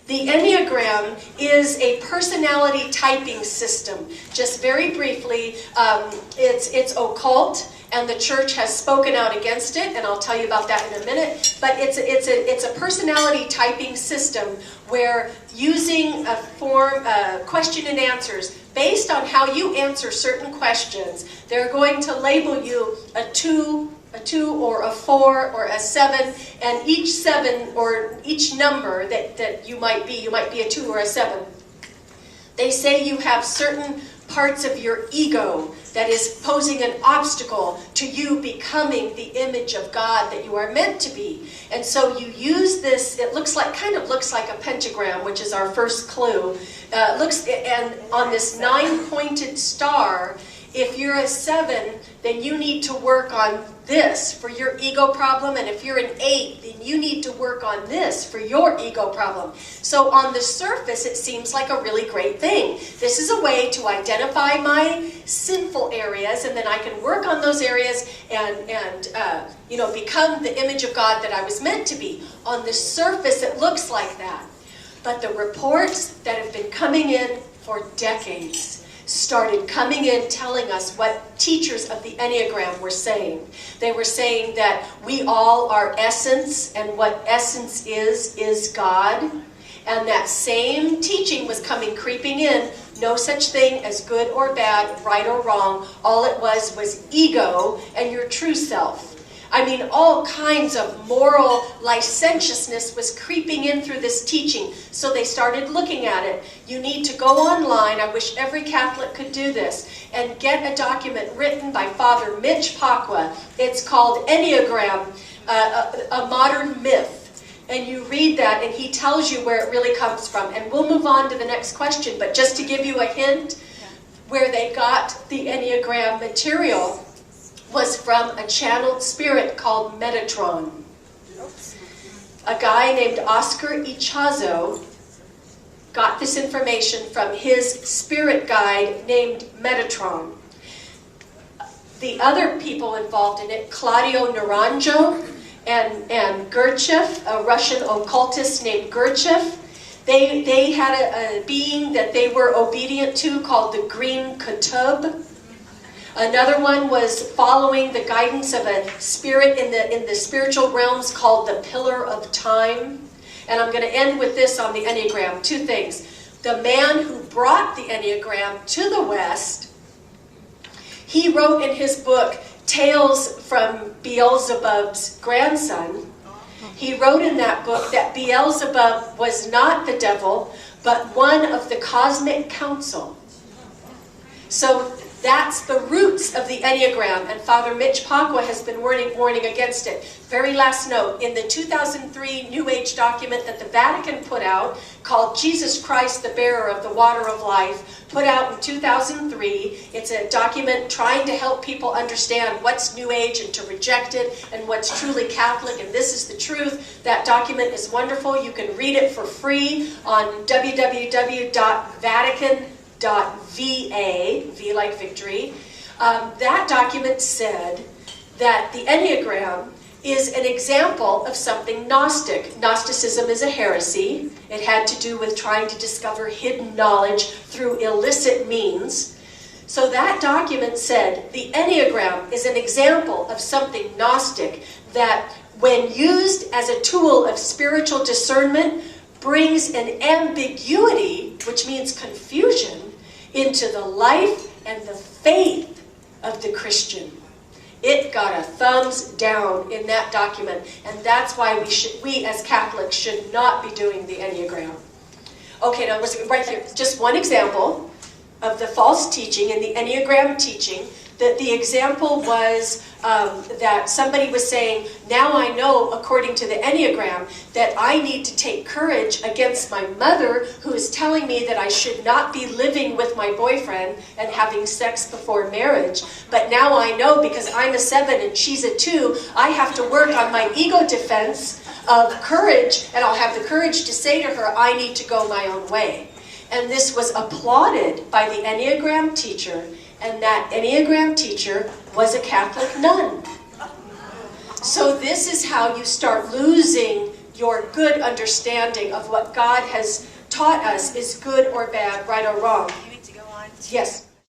The Enneagram is a personality typing system. Just very briefly, it's occult, and the church has spoken out against it, and I'll tell you about that in a minute. But it's a personality typing system where using a form, question and answers, based on how you answer certain questions, they're going to label you a 2 or a 4 or a 7, and each 7 or each number that you might be a 2 or a 7. They say you have certain parts of your ego that is posing an obstacle to you becoming the image of God that you are meant to be. And so you use this, it kind of looks like a pentagram, which is our first clue. And on this 9-pointed star, if you're a 7, then you need to work on this for your ego problem, and if you're an 8, then you need to work on this for your ego problem. So on the surface, it seems like a really great thing. This is a way to identify my sinful areas, and then I can work on those areas and become the image of God that I was meant to be. On the surface, it looks like that. But the reports that have been coming in for decades started coming in telling us what teachers of the Enneagram were saying. They were saying that we all are essence, and what essence is God. And that same teaching was creeping in. No such thing as good or bad, right or wrong. All it was ego and your true self. I mean, all kinds of moral licentiousness was creeping in through this teaching. So they started looking at it. You need to go online, I wish every Catholic could do this, and get a document written by Father Mitch Pacwa. It's called Enneagram, a Modern Myth. And you read that, and he tells you where it really comes from. And we'll move on to the next question, but just to give you a hint, where they got the Enneagram material was from a channeled spirit called Metatron. A guy named Oscar Ichazo got this information from his spirit guide named Metatron. The other people involved in it, Claudio Naranjo and Gurdjieff, a Russian occultist named Gurdjieff, they had a being that they were obedient to called the Green Qutb. Another one was following the guidance of a spirit in the spiritual realms called the Pillar of Time. And I'm going to end with this on the Enneagram. 2 things. The man who brought the Enneagram to the West, he wrote in his book, Tales from Beelzebub's Grandson. He wrote in that book that Beelzebub was not the devil, but one of the cosmic council. So that's the roots of the Enneagram, and Father Mitch Pacwa has been warning against it. Very last note, in the 2003 New Age document that the Vatican put out, called Jesus Christ, the Bearer of the Water of Life, put out in 2003, it's a document trying to help people understand what's New Age and to reject it, and what's truly Catholic, and this is the truth. That document is wonderful. You can read it for free on www.vatican.va, V like victory. That document said that the Enneagram is an example of something Gnostic. Gnosticism is a heresy. It had to do with trying to discover hidden knowledge through illicit means. So that document said the Enneagram is an example of something Gnostic that, when used as a tool of spiritual discernment, brings an ambiguity, which means confusion, into the life and the faith of the Christian. It got a thumbs down in that document, and that's why we as Catholics should not be doing the Enneagram. Okay, now listen, right here, just one example of the false teaching in the Enneagram teaching. That the example was that somebody was saying, now I know, according to the Enneagram, that I need to take courage against my mother, who is telling me that I should not be living with my boyfriend and having sex before marriage. But now I know, because I'm a 7 and she's a 2, I have to work on my ego defense of courage, and I'll have the courage to say to her, I need to go my own way. And this was applauded by the Enneagram teacher, and that Enneagram teacher was a Catholic nun. So this is how you start losing your good understanding of what God has taught us is good or bad, right or wrong. You need to go on. Yes.